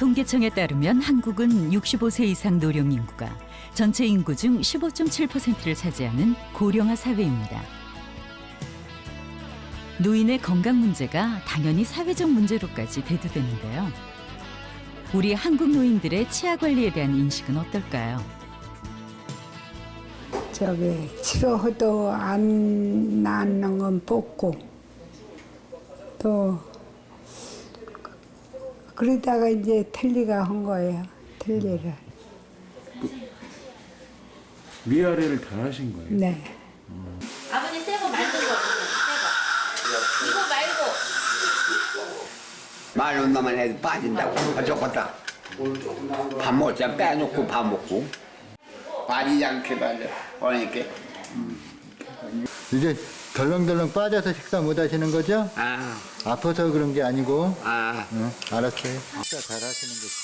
통계청에 따르면 한국은 65세 이상 노령 인구가 전체 인구 중 15.7%를 차지하는 고령화 사회입니다. 노인의 건강 문제가 당연히 사회적 문제로까지 대두되는데요. 우리 한국 노인들의 치아 관리에 대한 인식은 어떨까요? 치료해도 안 낫는 건 뽑고 또 그러다가 이제 텔리가 한 거예요. 텔리를. 위아래를 다 하신 거예요? 네. 아버님 새거 만든 거 새거 이거 말고 말 온다만 해도 빠진다고. 어쩌겠다. 밥 먹자 빼놓고 밥 먹고. 빠지지 않게 말려. 그러니까. 이제 덜렁덜렁 빠져서 식사 못 하시는 거죠? 아파서 그런 게 아니고. 알았어요. 식사 잘 하시는 거지.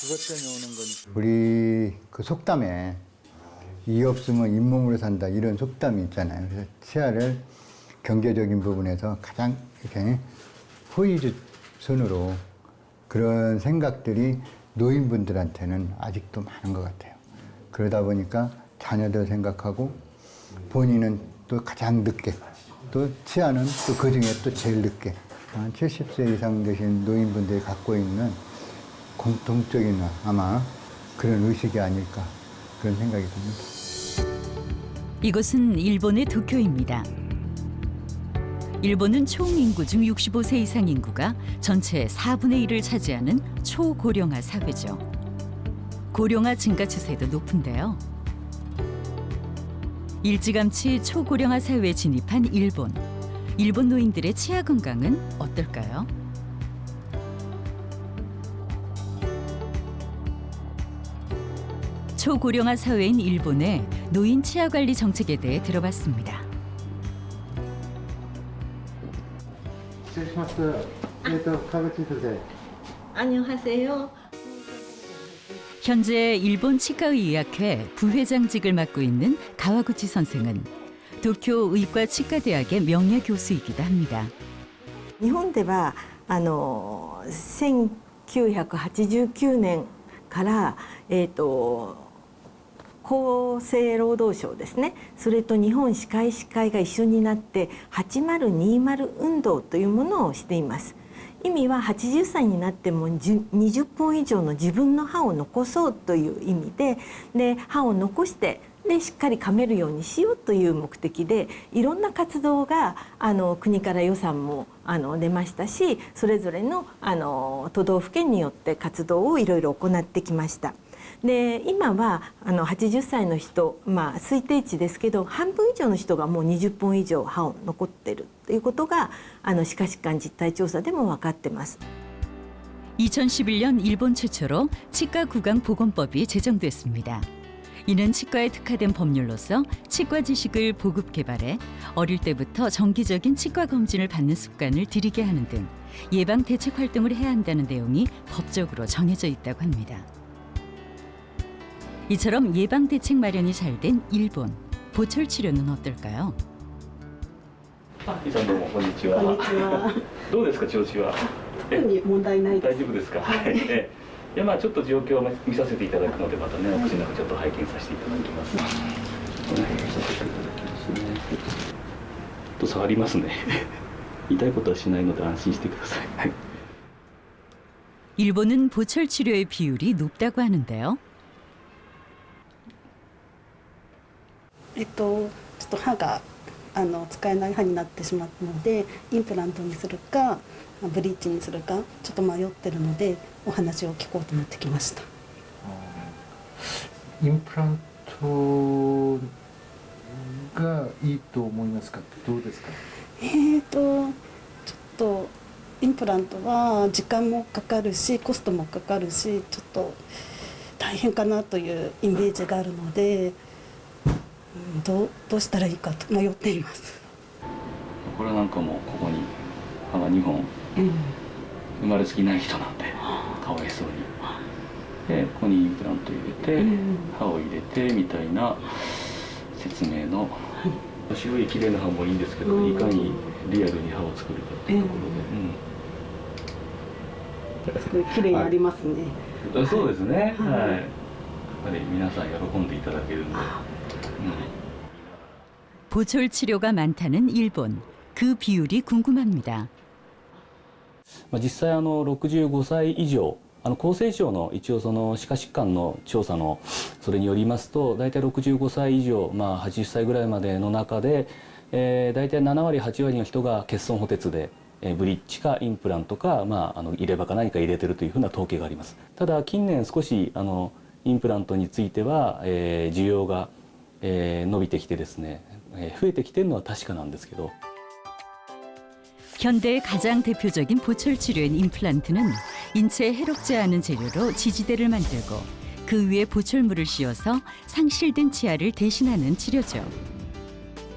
그것 때문에 오는 거니까. 우리 그 속담에 이 없으면 잇몸으로 산다 이런 속담이 있잖아요. 그래서 치아를 경제적인 부분에서 가장 이렇게 호의주선으로 그런 생각들이 노인분들한테는 아직도 많은 것 같아요. 그러다 보니까 자녀들 생각하고 본인은 또 가장 늦게 또 치아는 또 그중에 또 제일 늦게 70세 이상 되신 노인분들이 갖고 있는 공통적인 아마 그런 의식이 아닐까 그런 생각이 듭니다. 이곳은 일본의 도쿄입니다. 일본은 총 인구 중 65세 이상 인구가 전체의 4분의 1을 차지하는 초고령화 사회죠. 고령화 증가 추세도 높은데요. 일찌감치 초고령화 사회에 진입한 일본. 일본 노인들의 치아 건강은 어떨까요? 초고령화 사회인 일본의 노인 치아 관리 정책에 대해 들어봤습니다. 안녕하세요. 현재 일본 치과의학회 부회장직을 맡고 있는 가와구치 선생은 도쿄 의과 치과대학의 명예 교수이기도 합니다. 日本では1989年から厚生労働省ですね、それと日本歯科医師会が一緒になって8020運動というものをしています。意味は80歳になっても20本以上の自分の歯を残そうという意味で、歯を残してしっかり噛めるようにしようという目的でいろんな活動が国から予算も出ましたし、それぞれの都道府県によって活動をいろいろ行ってきました。で今は80歳の人、推定値ですけど半分以上の人がもう20本以上歯を残っているということが歯科疾患実態調査でも分かってます。 2011년 일본 최초로 치과 구강 보건법이 제정됐습니다. 이는 치과에 특화된 법률로서 치과 지식을 보급 개발해 어릴 때부터 정기적인 치과 검진을 받는 습관을 들이게 하는 등 예방 대책 활동을 해야 한다는 내용이 법적으로 정해져 있다고 합니다. 이처럼 예방 대책 마련이 잘 된 일본. 보철 치료는 어떨까요? イさんどうもこんにちは。こんにちは。どうですか調子は？特に問題ないです。大丈夫ですか？はい。でまあちょっと状況を見させていただくのでまたねお口の中ちょっと拝見させていただきます。お願いさせていただきますね。と触りますね。痛いことはしないので安心してください。はい。 일본은 보철 치료의 비율이 높다고 하는데요. ちょっと歯が使えない歯になってしまったので、インプラントにするかブリーチにするかちょっと迷ってるのでお話を聞こうと思ってきました。インプラントがいいと思いますか？どうですか？ちょっとインプラントは時間もかかるしコストもかかるしちょっと大変かなというイメージがあるので、どうしたらいいかと迷っています。これなんかもここに歯が2本、生まれつきない人なんでかわいそうに。でここにインプラント入れて、歯を入れてみたいな説明の。白い綺麗な歯もいいんですけど、いかにリアルに歯を作るかっていうところで。すごい綺麗になりますね。そうですね。はい。やっぱり皆さん喜んでいただけるんで。보철 치료가 많다는 일본. 그 비율이 궁금합니다. 実際65歳以上厚生省の一応その歯科疾患の調査のそれによりますと大体65歳以上、80歳ぐらいまでの中で、大体7割8割の人が欠損補鉄で、ブリッジかインプラントか、入れ歯か何か入れてるというふうな統計があります。ただ近年少しインプラントについては、需要が、伸びてきてですね、増えてきてるのは確かなんですけど。 현대의 가장 대표적인 보철 치료인 임플란트는 인체에 해롭지 않은 재료로 지지대를 만들고 그 위에 보철물을 씌워서 상실된 치아를 대신하는 치료죠.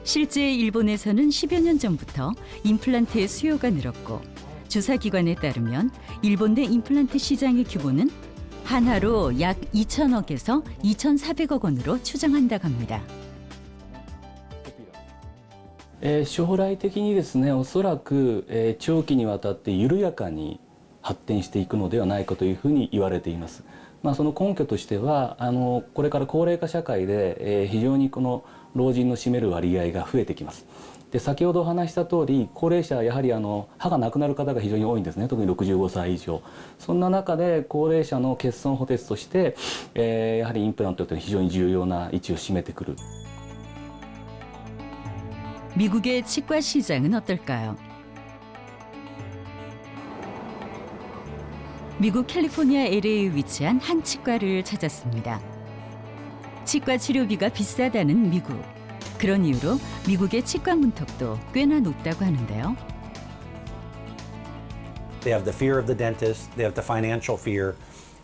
실제 일본에서는 10여 년 전부터 임플란트의 수요가 늘었고 조사기관에 따르면 일본 내 임플란트 시장의 규모는 한화로 약 2천억에서 2,400억 원으로 추정한다고 합니다. 将来的にですねおそらく、長期にわたって緩やかに発展していくのではないかというふうに言われています。その根拠としてはこれから高齢化社会で、非常にこの老人の占める割合が増えてきます。で先ほどお話した通り高齢者はやはり歯がなくなる方が非常に多いんですね。特に65歳以上。そんな中で高齢者の欠損補鉄として、やはりインプラントというのは非常に重要な位置を占めてくる。 미국의 치과 시장은 어떨까요? 미국 캘리포니아 LA에 위치한 한 치과를 찾았습니다. 치과 치료비가 비싸다는 미국. 그런 이유로 미국의 치과 문턱도 꽤나 높다고 하는데요. They have the fear of the dentist, they have the financial fear,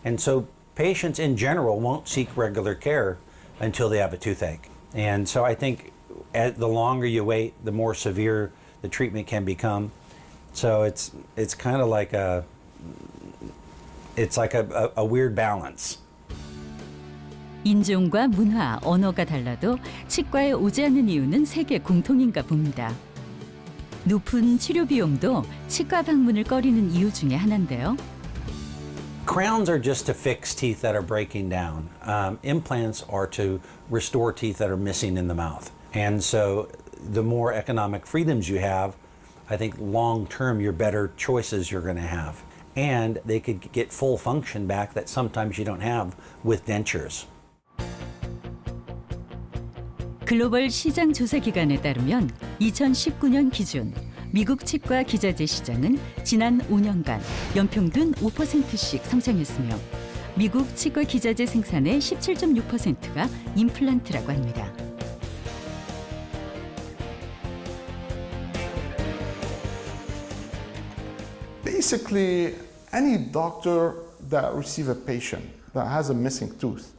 and so patients in general won't seek regular care until they have a toothache. And so I think the longer you wait, the more severe the treatment can become. So it's kind of like a weird balance. 인종과 문화, 언어가 달라도 치과에 오지 않는 이유는 세계 공통인가 봅니다. 높은 치료 비용도 치과 방문을 꺼리는 이유 중에 하나인데요. Crowns are just to fix teeth that are breaking down. Implants are to restore teeth that are missing in the mouth. And so the more economic freedoms you have, I think long term you're better choices you're going to have. And they could get full function back that sometimes you don't have with dentures. 글로벌 시장 조사 기관에 따르면 2019년 기준 미국 치과 기자재 시장은 지난 5년간 연평균 5%씩 성장했으며 미국 치과 기자재 생산의 17.6%가 임플란트라고 합니다. Basically, any doctor that receives a patient that has a missing tooth,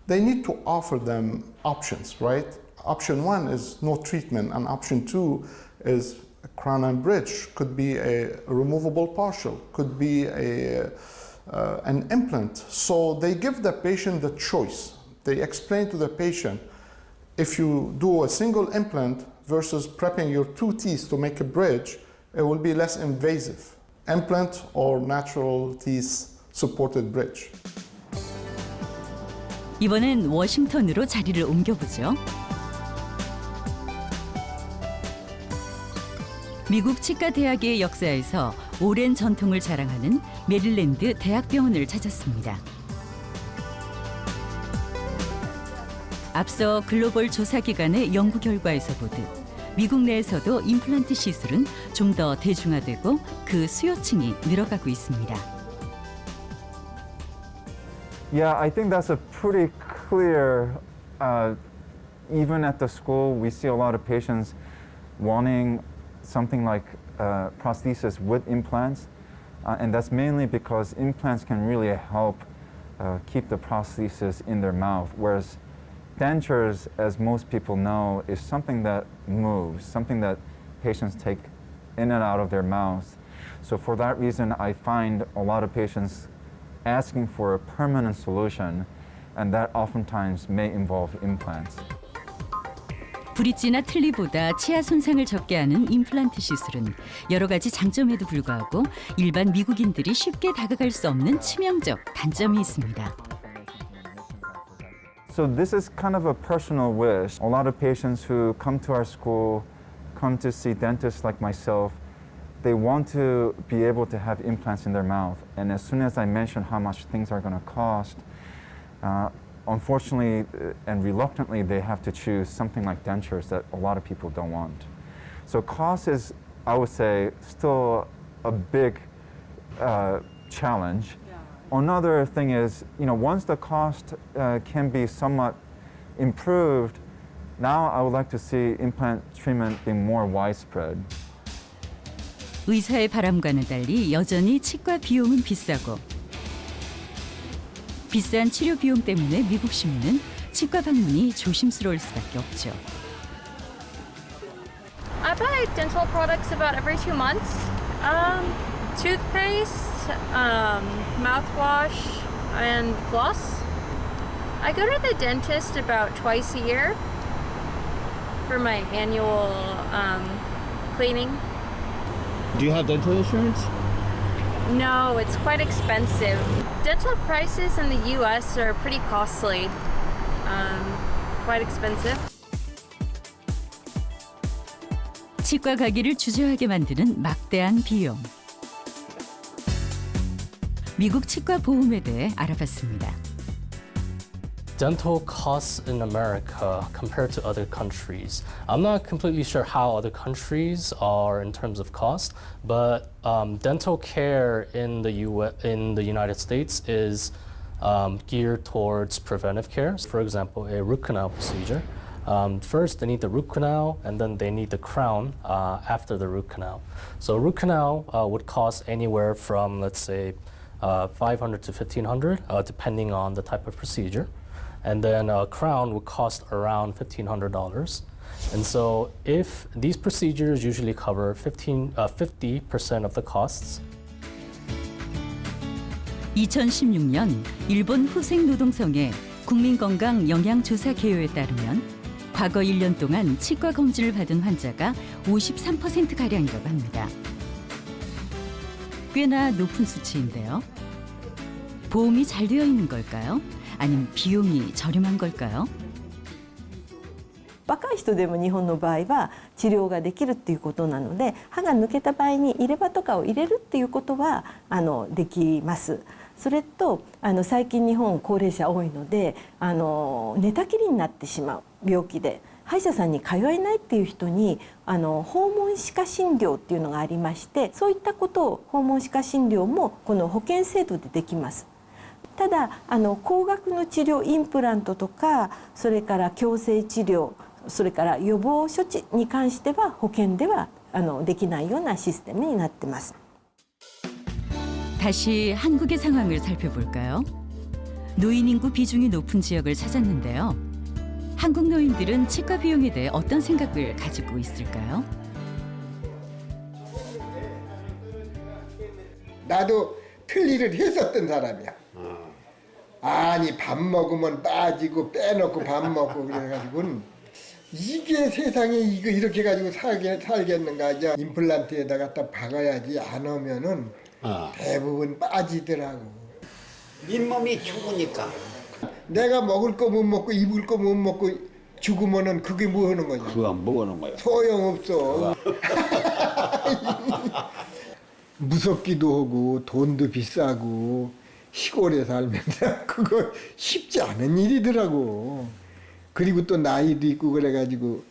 they need to offer them options, right? Option one is no treatment, and option two is a crown and bridge. Could be a removable partial, could be an implant. So they give the patient the choice. They explain to the patient, if you do a single implant versus prepping your two teeth to make a bridge, it will be less invasive. Implant or natural teeth supported bridge. 이번엔 워싱턴으로 자리를 옮겨보죠. 미국 치과대학의 역사에서 오랜 전통을 자랑하는 메릴랜드 대학병원을 찾았습니다. 앞서 글로벌 조사기관의 연구 결과에서 보듯 미국 내에서도 임플란트 시술은 좀 더 대중화되고 그 수요층이 늘어가고 있습니다. Yeah, I think that's a pretty clear. Even at the school, we see a lot of patients wanting something like prosthesis with implants, and that's mainly because implants can really help keep the prosthesis in their mouth, whereas dentures, as most people know, is something that moves, something that patients take in and out of their mouths. So for that reason, I find a lot of patients asking for a permanent solution, and that oftentimes may involve implants. 브릿지나 틀니보다 치아 손상을 적게 하는 임플란트 시술은 여러 가지 장점에도 불구하고 일반 미국인들이 쉽게 다가갈 수 없는 치명적 단점이 있습니다. So this is kind of a personal wish. A lot of patients who come to our school, come to see dentists like myself, they want to be able to have implants in their mouth. And as soon as I mention how much things are going to cost, unfortunately and reluctantly, they have to choose something like dentures that a lot of people don't want. So cost is, I would say, still a big challenge. Another thing is, once the cost can be somewhat improved, now I would like to see implant treatment being more widespread. 의사의 바람과는 달리 여전히 치과 비용은 비싸고 비싼 치료 비용 때문에 미국 시민은 치과 방문이 조심스러울 수밖에 없죠. I buy dental products about every 2 months. Toothpaste, mouthwash, and floss. I go to the dentist about twice a year for my annual cleaning. Do you have dental insurance? No, it's quite expensive. Dental prices in the U.S. are pretty costly. Quite expensive. 치과 가기를 주저하게 만드는 막대한 비용. 미국 치과 보험에 대해 알아봤습니다. Dental costs in America compared to other countries. I'm not completely sure how other countries are in terms of cost, but dental care in the United States is geared towards preventive care. For example, a root canal procedure. First, they need the root canal, and then they need the crown after the root canal. So root canal would cost anywhere from, let's say, $500 to $1,500, depending on the type of procedure. And then a crown would cost around $1,500. And so if these procedures usually cover 50% of the costs. 2016년 일본 후생 노동성의 국민건강 영양조사 개요에 따르면 과거 1년 동안 치과 검진을 받은 환자가 53%가량이라고 합니다. 꽤나 높은 수치인데요. 보험이 잘 되어 있는 걸까요? 아니면 비용이 저렴한 걸까요? 若い人でも日本の場合は治療ができるっていうことなので、歯が抜けた場合に入れ歯とかを入れるっていうことはできます。それと最近日本高齢者多いので寝たきりになってしまう病気で歯医者さんに通えないっていう人に訪問歯科診療っていうのがありまして、そういったことを訪問歯科診療もこの保険制度でできます。ただ高額の治療インプラントとかそれから矯正治療それから予防処置に関しては保険ではできないようなシステムになってます。 다시 한국의 상황을 살펴볼까요? 노인 인구 비중이 높은 지역을 찾았는데요. 한국 노인들은 치과 비용에 대해 어떤 생각을 가지고 있을까요? 나도 틀니를 했었던 사람이야. 아니 밥 먹으면 빠지고 빼놓고 밥 먹고 그래가지고는 이게 세상에 이거 이렇게 가지고 살겠는가. 이제 임플란트에다 갖다 박아야지 안 하면은 대부분 빠지더라고. 잇몸이 죽으니까. 내가 먹을 거 못 먹고 입을 거 못 먹고 죽으면은 그게 뭐 하는 거냐? 그거 뭐 하는 거야? 소용없어. 무섭기도 하고 돈도 비싸고 시골에 살면서 그거 쉽지 않은 일이더라고. 그리고 또 나이도 있고 그래가지고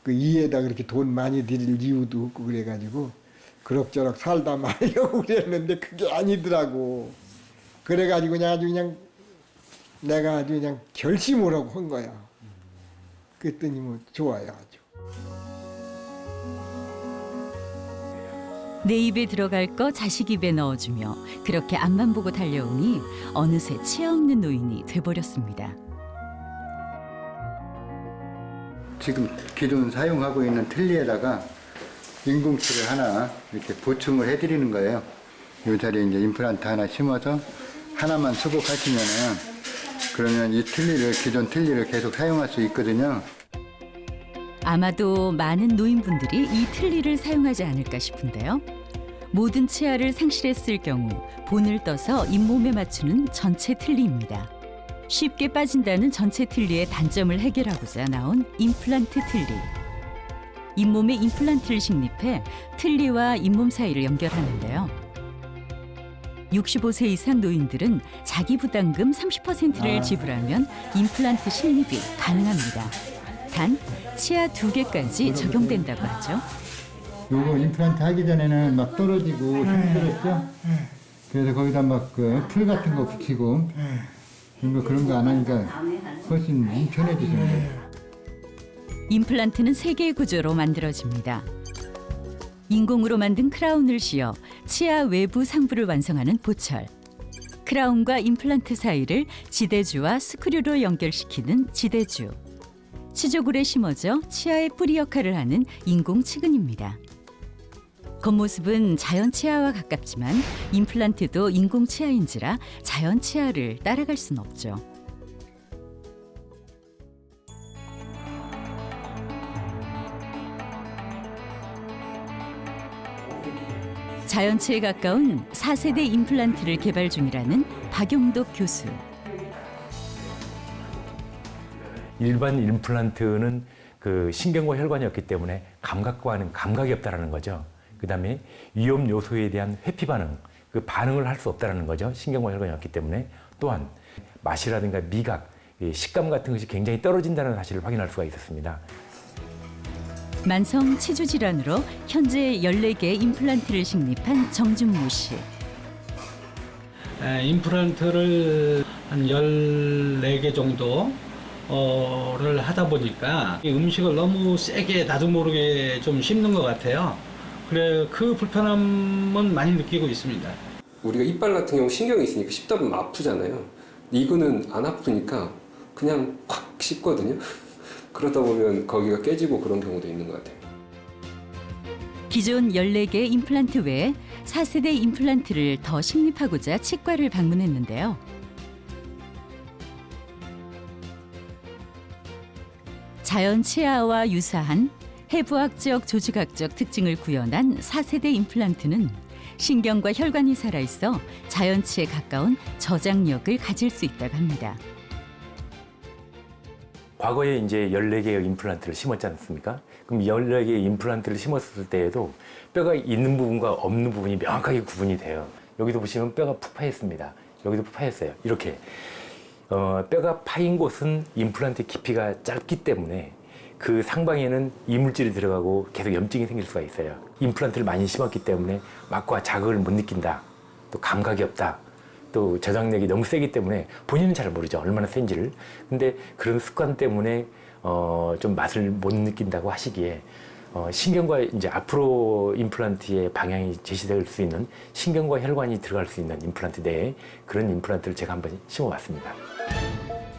그 이에다 그렇게 돈 많이 들일 이유도 없고 그래가지고 그럭저럭 살다 말려고 그랬는데 그게 아니더라고. 그래가지고 그냥 내가 아주 그냥 결심을 하고 한 거야. 그랬더니 뭐 좋아요 아주. 내 입에 들어갈 거 자식 입에 넣어주며 그렇게 앞만 보고 달려오니 어느새 치아 없는 노인이 돼버렸습니다. 지금 기존 사용하고 있는 틀니에다가 인공치를 하나 이렇게 보충을 해드리는 거예요. 이 자리에 이제 임플란트 하나 심어서 하나만 수복하시면은 그러면 이 틀니를 기존 틀니를 계속 사용할 수 있거든요. 아마도 많은 노인분들이 이 틀니를 사용하지 않을까 싶은데요. 모든 치아를 상실했을 경우 본을 떠서 잇몸에 맞추는 전체 틀니입니다. 쉽게 빠진다는 전체 틀니의 단점을 해결하고자 나온 임플란트 틀니. 잇몸에 임플란트를 식립해 틀니와 잇몸 사이를 연결하는데요. 65세 이상 노인들은 자기 부담금 30%를 지불하면 임플란트 식립이 가능합니다. 단 치아 2개까지 적용된다고 하죠. 요거 임플란트 하기 전에는 막 떨어지고 힘들었죠? 그래서 거기다 막 그 풀 같은 거 붙이고 그런 거 안 하니까 훨씬 편해지는 거예요. 임플란트는 3개의 구조로 만들어집니다. 인공으로 만든 크라운을 씌워 치아 외부 상부를 완성하는 보철. 크라운과 임플란트 사이를 지대주와 스크류로 연결시키는 지대주. 치조골에 심어져 치아의 뿌리 역할을 하는 인공 치근입니다. 겉모습은 자연 치아와 가깝지만 임플란트도 인공 치아인지라 자연 치아를 따라갈 순 없죠. 자연치에 가까운 4세대 임플란트를 개발 중이라는 박용덕 교수. 일반 임플란트는 그 신경과 혈관이 없기 때문에 감각과는 감각이 없다라는 거죠. 그다음에 위험 요소에 대한 회피 반응, 그 반응을 할 수 없다라는 거죠. 신경과 혈관이 없기 때문에. 또한 맛이라든가 미각, 식감 같은 것이 굉장히 떨어진다는 사실을 확인할 수가 있었습니다. 만성 치주 질환으로 현재 14개 임플란트를 식립한 정준모 씨. 임플란트를 한 14개 정도를 하다 보니까 음식을 너무 세게 나도 모르게 좀 씹는 것 같아요. 그래 그 불편함은 많이 느끼고 있습니다. 우리가 이빨 같은 경우 신경이 있으니까 씹다 보면 아프잖아요. 이거는 안 아프니까 그냥 확 씹거든요. 그러다 보면 거기가 깨지고 그런 경우도 있는 것 같아요. 기존 14개 임플란트 외에 4세대 임플란트를 더 식립하고자 치과를 방문했는데요. 자연 치아와 유사한 해부학적, 조직학적 특징을 구현한 4세대 임플란트는 신경과 혈관이 살아있어 자연치에 가까운 저장력을 가질 수 있다고 합니다. 과거에 이제 14개의 임플란트를 심었지 않습니까? 그럼 14개의 임플란트를 심었을 때에도 뼈가 있는 부분과 없는 부분이 명확하게 구분이 돼요. 여기도 보시면 뼈가 푹 파였습니다. 여기도 푹 파였어요. 이렇게 뼈가 파인 곳은 임플란트 깊이가 짧기 때문에 그 상방에는 이물질이 들어가고 계속 염증이 생길 수가 있어요. 임플란트를 많이 심었기 때문에 맛과 자극을 못 느낀다. 또 감각이 없다. 또 저장력이 너무 세기 때문에 본인은 잘 모르죠. 얼마나 센지를. 근데 그런 습관 때문에 좀 맛을 못 느낀다고 하시기에 신경과 이제 앞으로 임플란트의 방향이 제시될 수 있는 신경과 혈관이 들어갈 수 있는 임플란트 내에 그런 임플란트를 제가 한번 심어봤습니다.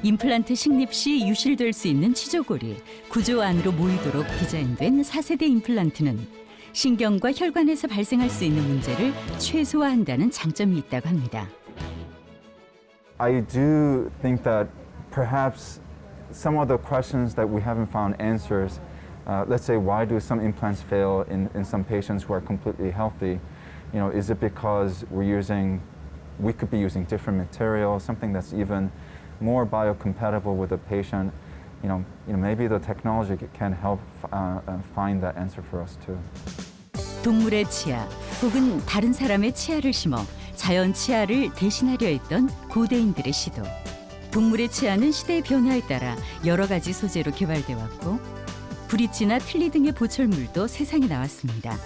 임플란트 식립 시 유실될 수 있는 치조골이 구조 안으로 모이도록 디자인된 4세대 임플란트는 신경과 혈관에서 발생할 수 있는 문제를 최소화한다는 장점이 있다고 합니다. I do think that perhaps some of the questions that we haven't found answers, let's say why do some implants fail in some patients who are completely healthy? You know, is it because we could be using different material, something that's even more biocompatible with the patient? You know, maybe the technology can help find that answer for us too. 동물의 치아 혹은 다른 사람의 치아를 심어 자연 치아를 대신하려 했던 고대인들의 시도. 동물의 치아는 시대의 변화에 따라 여러 가지 소재로 개발돼 왔고 브릿지나 틀니 등의 보철물도 세상에 나왔습니다.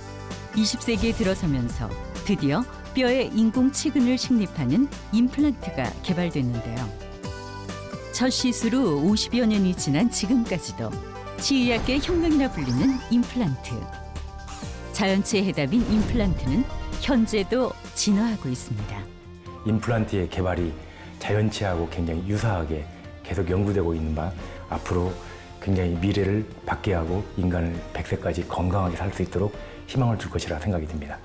20세기에 들어서면서 드디어 뼈에 인공 치근을 식립하는 임플란트가 개발됐는데요. 첫 시술 후 50여 년이 지난 지금까지도 치의학계의 혁명이라 불리는 임플란트. 자연치의 해답인 임플란트는 현재도 진화하고 있습니다. 임플란트의 개발이 자연치하고 굉장히 유사하게 계속 연구되고 있는 바 앞으로 굉장히 미래를 밝게 하고 인간을 100세까지 건강하게 살 수 있도록 희망을 줄 것이라 생각이 듭니다.